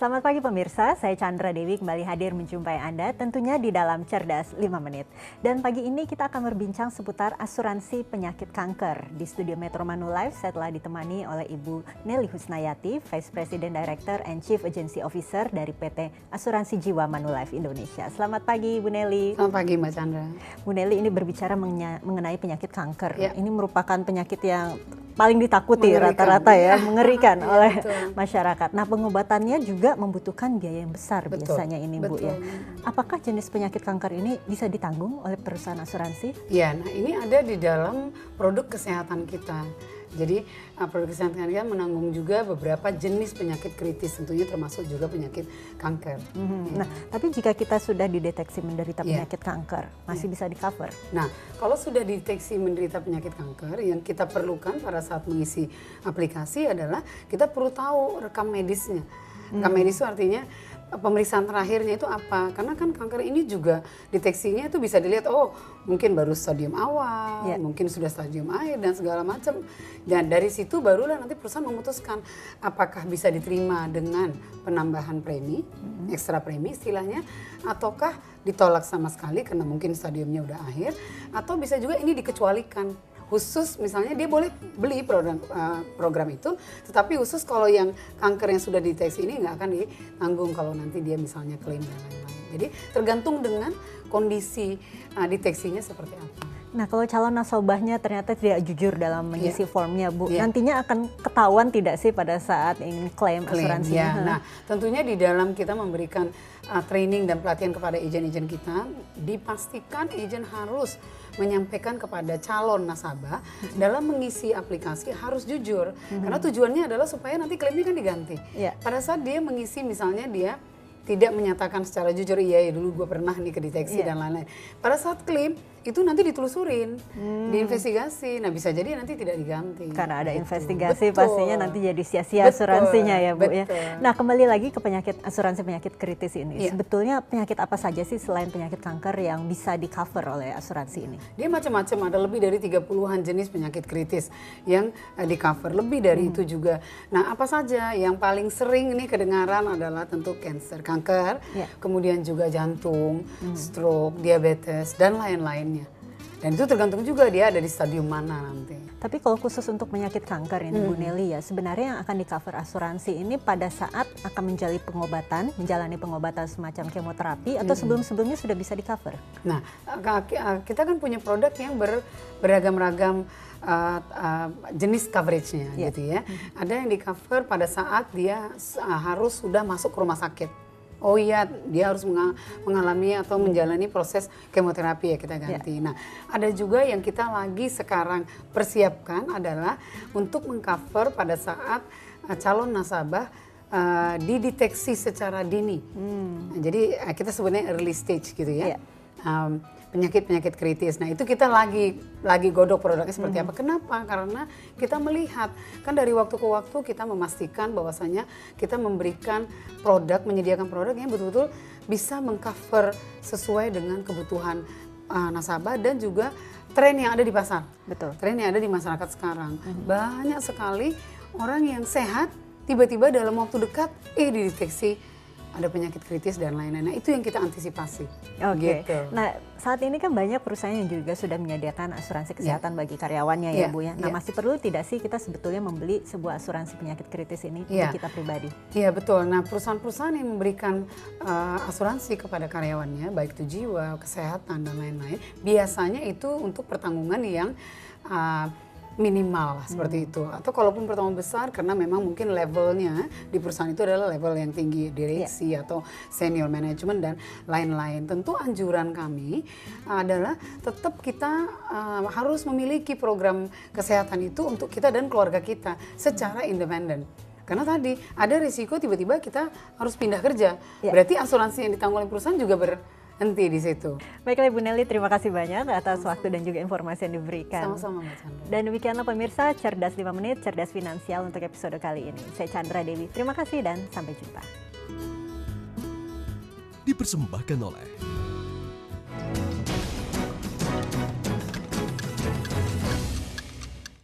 Selamat pagi pemirsa, saya Chandra Dewi kembali hadir menjumpai Anda tentunya di dalam Cerdas 5 Menit. Dan pagi ini kita akan berbincang seputar asuransi penyakit kanker. Di studio Metro Manulife saya telah ditemani oleh Ibu Nelly Husnayati, Vice President Director and Chief Agency Officer dari PT Asuransi Jiwa Manulife Indonesia. Selamat pagi Bu Nelly. Selamat pagi Mbak Chandra. Bu Nelly, ini berbicara mengenai penyakit kanker. Ya. Ini merupakan penyakit yang paling ditakuti rata-rata ya, mengerikan oleh masyarakat. Nah, pengobatannya juga membutuhkan biaya yang besar biasanya ini Bu ya. Apakah jenis penyakit kanker ini bisa ditanggung oleh perusahaan asuransi? Ya, nah ini ada di dalam produk kesehatan kita. Jadi produk kesehatan kita menanggung juga beberapa jenis penyakit kritis, tentunya termasuk juga penyakit kanker. Nah, tapi jika kita sudah dideteksi menderita penyakit kanker, masih bisa di-cover? Nah, kalau sudah dideteksi menderita penyakit kanker, yang kita perlukan pada saat mengisi aplikasi adalah kita perlu tahu rekam medisnya. Rekam medis itu artinya pemeriksaan terakhirnya itu apa? Karena kan kanker ini juga deteksinya itu bisa dilihat, oh mungkin baru stadium awal, mungkin sudah stadium akhir dan segala macam. Dan dari situ barulah nanti perusahaan memutuskan apakah bisa diterima dengan penambahan premi, ekstra premi istilahnya, ataukah ditolak sama sekali karena mungkin stadiumnya udah akhir, atau bisa juga ini dikecualikan. Khusus misalnya dia boleh beli program itu, tetapi khusus kalau yang kanker yang sudah dideteksi ini nggak akan ditanggung kalau nanti dia misalnya klaim dan lain-lain. Jadi tergantung dengan kondisi deteksinya seperti apa. Nah, kalau calon nasabahnya ternyata tidak jujur dalam mengisi formnya Bu, nantinya akan ketahuan tidak sih pada saat ingin klaim asuransinya? Nah, tentunya di dalam kita memberikan training dan pelatihan kepada agen-agen kita, dipastikan agen harus menyampaikan kepada calon nasabah dalam mengisi aplikasi harus jujur. Karena tujuannya adalah supaya nanti klaimnya kan diganti. Pada saat dia mengisi misalnya dia tidak menyatakan secara jujur, iya dulu gue pernah nih kedeteksi dan lain-lain. Pada saat klaim itu nanti ditelusurin, diinvestigasi. Nah bisa jadi nanti tidak diganti. Karena ada investigasi pastinya nanti jadi sia-sia asuransinya ya Bu ya. Nah kembali lagi ke asuransi penyakit kritis ini. Sebetulnya penyakit apa saja sih selain penyakit kanker yang bisa di cover oleh asuransi ini? Dia macam-macam, ada lebih dari 30-an jenis penyakit kritis yang di cover. Lebih dari itu juga. Nah apa saja yang paling sering ini kedengaran adalah tentu kanker, kemudian juga jantung, stroke, diabetes dan lain-lainnya. Dan itu tergantung juga dia ada di stadium mana nanti. Tapi kalau khusus untuk penyakit kanker ini Bu Nelly ya, sebenarnya yang akan di cover asuransi ini pada saat akan menjalani pengobatan semacam kemoterapi atau sebelum-sebelumnya sudah bisa di cover? Nah, kita kan punya produk yang beragam-ragam jenis coveragenya gitu ya. Ada yang di cover pada saat dia harus sudah masuk ke rumah sakit. Oh iya, dia harus mengalami atau menjalani proses kemoterapi ya kita ganti. Nah, ada juga yang kita lagi sekarang persiapkan adalah untuk mengcover pada saat calon nasabah dideteksi secara dini. Nah, jadi kita sebutnya early stage gitu ya. Penyakit-penyakit kritis. Nah itu kita lagi godok produknya seperti apa. Kenapa? Karena kita melihat kan dari waktu ke waktu kita memastikan bahwasanya kita memberikan menyediakan produk yang betul-betul bisa mengcover sesuai dengan kebutuhan nasabah dan juga tren yang ada di pasar. Betul. Tren yang ada di masyarakat sekarang. Banyak sekali orang yang sehat tiba-tiba dalam waktu dekat dideteksi ada penyakit kritis dan lain-lain. Nah itu yang kita antisipasi. Gitu. Nah saat ini kan banyak perusahaan yang juga sudah menyediakan asuransi kesehatan bagi karyawannya ya Bu ya. Nah masih perlu tidak sih kita sebetulnya membeli sebuah asuransi penyakit kritis ini untuk kita pribadi? Iya betul. Nah perusahaan-perusahaan yang memberikan asuransi kepada karyawannya, baik itu jiwa, kesehatan dan lain-lain, biasanya itu untuk pertanggungan yang minimal seperti itu, atau kalaupun pertanggungan besar karena memang mungkin levelnya di perusahaan itu adalah level yang tinggi, direksi atau senior management dan lain-lain. Tentu anjuran kami adalah tetap kita harus memiliki program kesehatan itu untuk kita dan keluarga kita secara independen. Karena tadi ada risiko tiba-tiba kita harus pindah kerja, berarti asuransi yang ditanggung oleh perusahaan juga berhenti di situ. Baiklah Ibu Nelly, terima kasih banyak atas waktu dan juga informasi yang diberikan. Sama-sama Mbak Chandra. Dan demikianlah pemirsa Cerdas 5 Menit, Cerdas Finansial untuk episode kali ini. Saya Chandra Dewi, terima kasih dan sampai jumpa. Dipersembahkan oleh